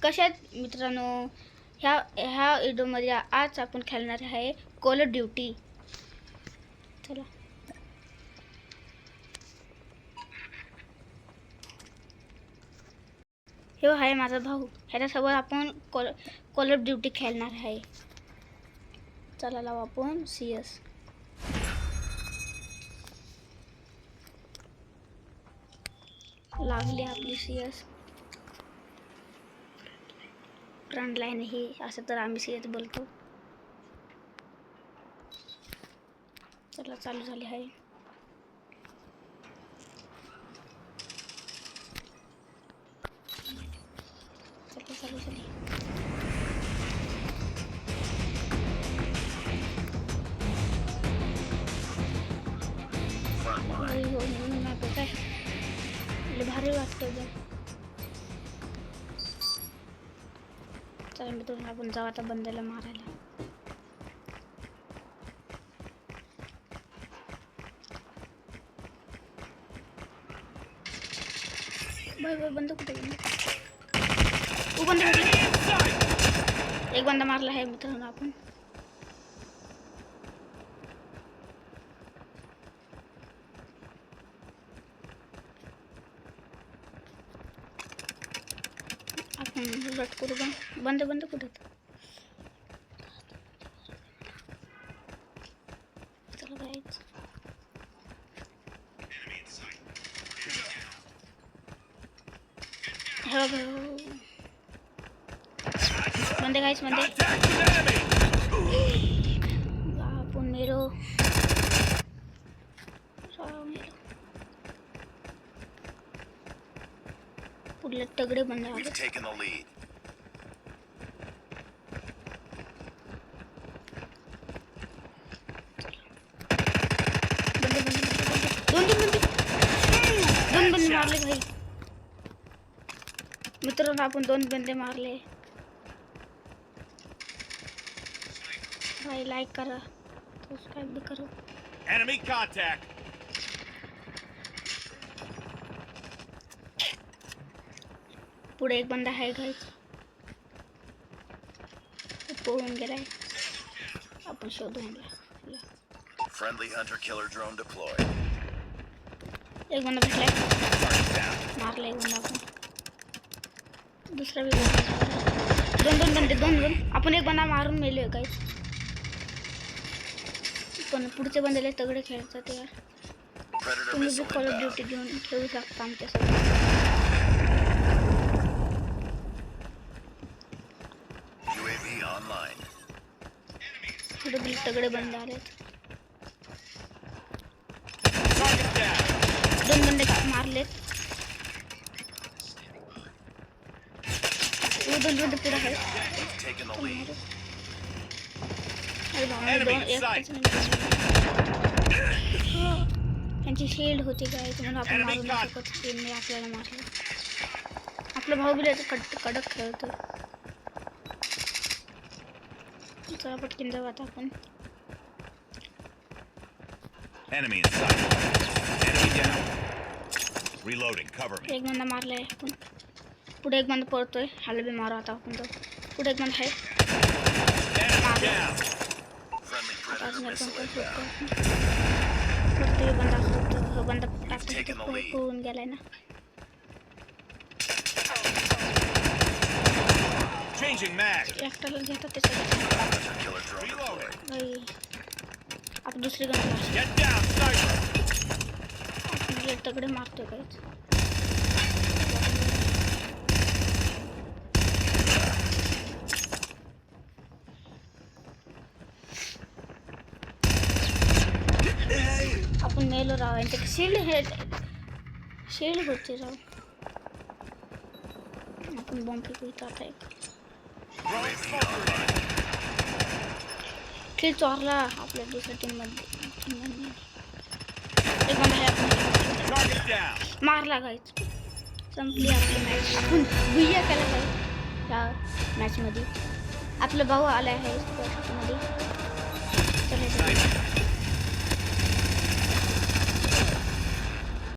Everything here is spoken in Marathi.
कशा आहेत मित्रांनो? ह्या व्हिडिओमध्ये आज आपण खेळणार आहे कॉल ऑफ ड्युटी. चला हे आहे माझा भाऊ. ह्याच्यासोबत आपण कॉल ऑफ ड्युटी खेळणार आहे. चला लावू आपण CS. लागली आपली CS. फ्रंट लाईन ही असं तर आम्ही CS बोलतो. चला चालू झाली आहे. चला चालू झाली. काय भारी वाटतं बघ. चला मित्रांनो आपण जाऊ आता बंदला मारायला. बाय बंद कुठे गेला? बंद एक बंदा मारला आहे मित्रांनो आपण. लट करू बंद कुठे? चला गाइस बंदे गाइस बंदे आपण मेरो पुढले तगडे बंद आले. दोन बंदे मारले भाई मित्रांनो. आपण 2 बंदे मारले भाई. लाइक करा, सब्सक्राइब भी करो. Enemy contact. पुढे एक बंदा आहे गाइस. पळून गेलाय. आपण शोधून घ्या. Friendly hunter killer drone deployed. एक बंदा भेटलाय. मारला एक बंदा आपण. दुसरा भी दोन बंदे आपण एक बंदा मारून मेलोय गाइस. पण पुढचे बंदे तगडे खेळतात यार. तुम्ही बी कॉल ऑफ ड्युटी घेऊन खेळू शकता आमच्यासोबत. पुढे तगडे बंद आलेत. 2 बंदे मारलेत. दोन बंदे पुढे आहेत. त्यांची शील्ड होती काय म्हणून आपण मारू नाही शकत. त्यांनी आपल्याला मारलं. आपला भाऊ बी कडक खेळतोय. चला पटकन जाऊ आता आपण. Enemy inside. Enemy down. Reloading. Cover me. एक बंदा मारलाय आपण. पुढे एक बंदा पळतोय. ह्याला बी मारू आता आपण. पुढे एक बंदा आहे. पळून गेलाय ना. एकट्याला घेतात आपण दुसरी तगडे मारतोय काहीच. आपण मेलो राव. यांचे शील्ड होते राव. आपण बॉम्ब फेकू इथं आता. एक किल चोरला आपल्या दुसऱ्या टीम मध्ये. एक बंदा आहे आपण. मारला गाइस. संपली आपली मॅच. आपण विजय केला पाहिजे या मॅच मध्ये. आपला भाऊ आला आहे मध्ये. चला